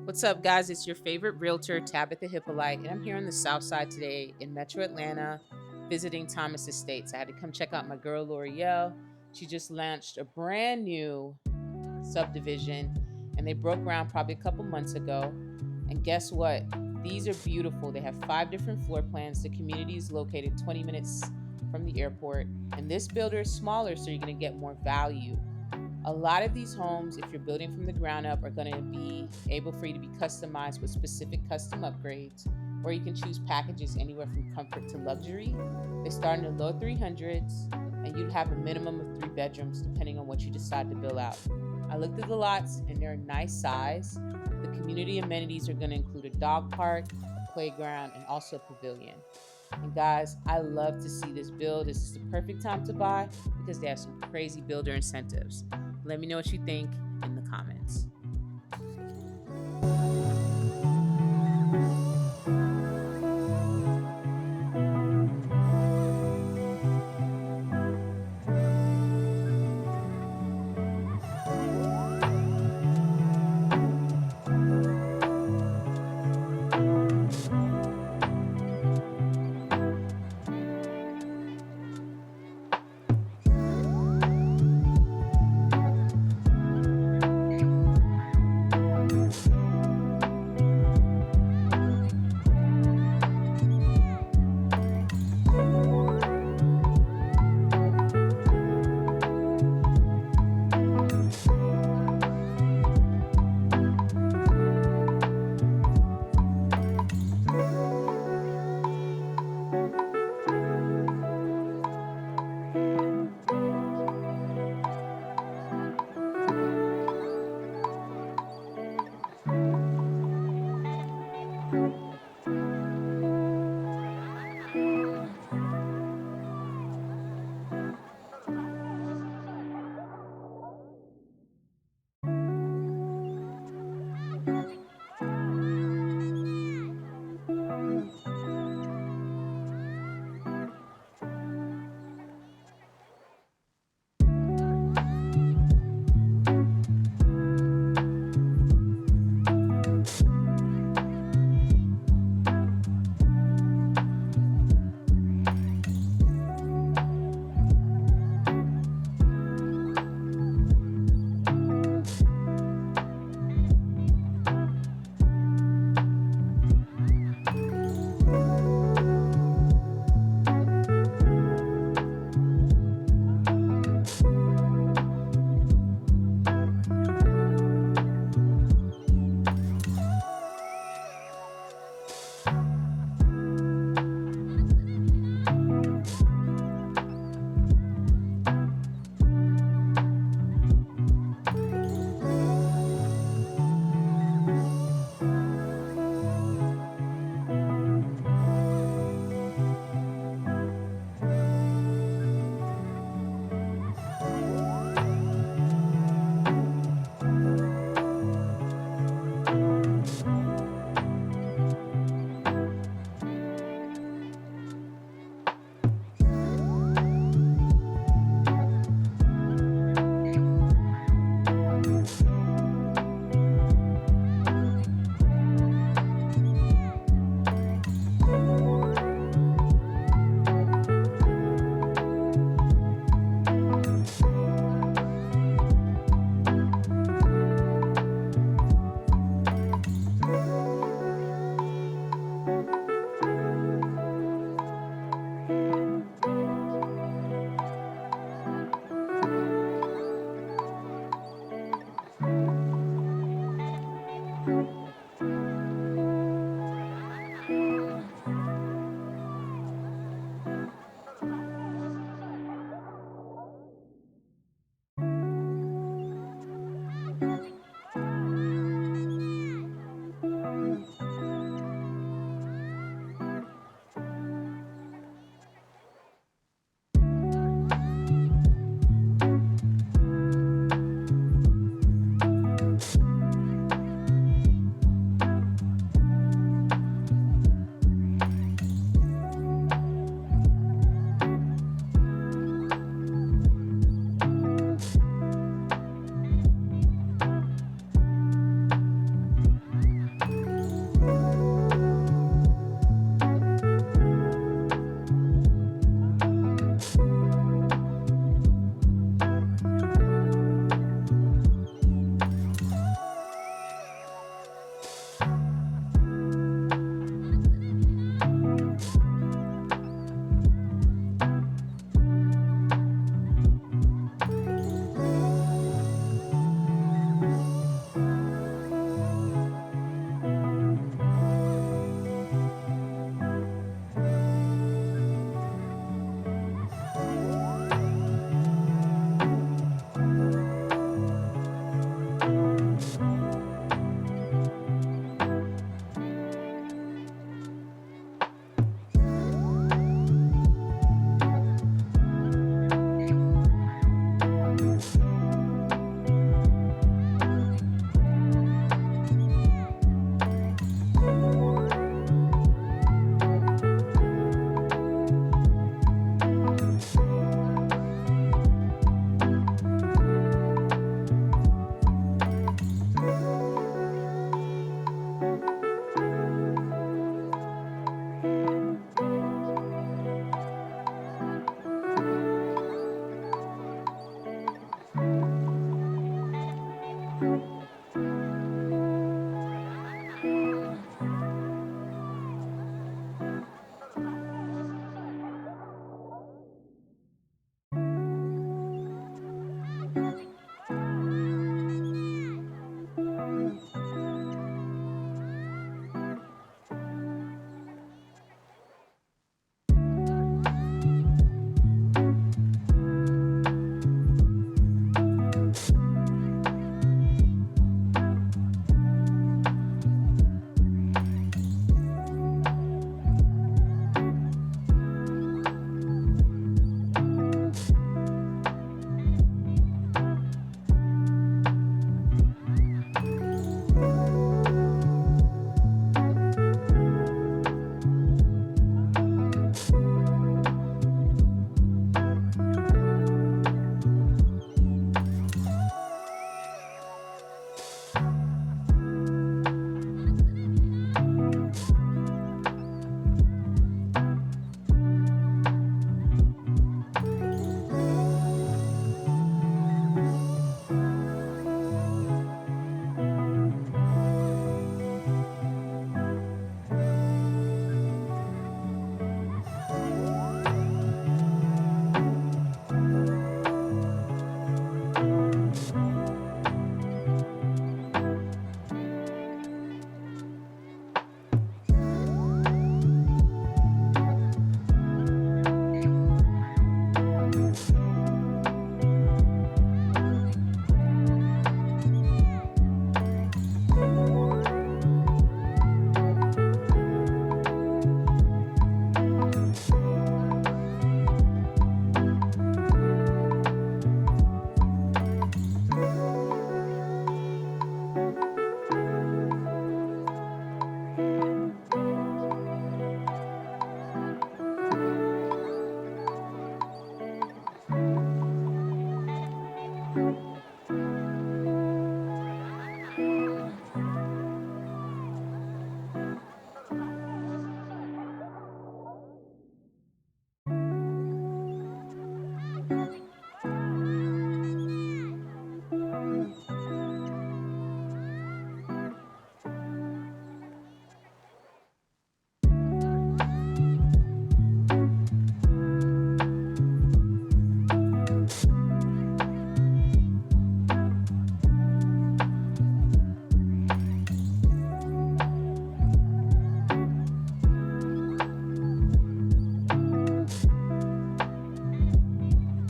What's up, guys? It's your favorite realtor, Tabitha Hippolyte, and I'm here on the South Side today in Metro Atlanta visiting Thomas Estates. I had to come check out my girl, L'Oreal. She just launched a brand new subdivision, and they broke ground probably a couple months ago. And guess what? These are beautiful. They have 5 different floor plans. The community is located 20 minutes from the airport, and this builder is smaller, so you're going to get more value. A lot of these homes, if you're building from the ground up, are going to be able for you to be customized with specific custom upgrades, or you can choose packages anywhere from comfort to luxury. They start in the low 300s, and you'd have a minimum of 3 bedrooms depending on what you decide to build out. I looked at the lots, and they're a nice size. The community amenities are going to include a dog park, a playground, and also a pavilion. And guys, I love to see this build. This is the perfect time to buy because they have some crazy builder incentives. Let me know what you think in the comments.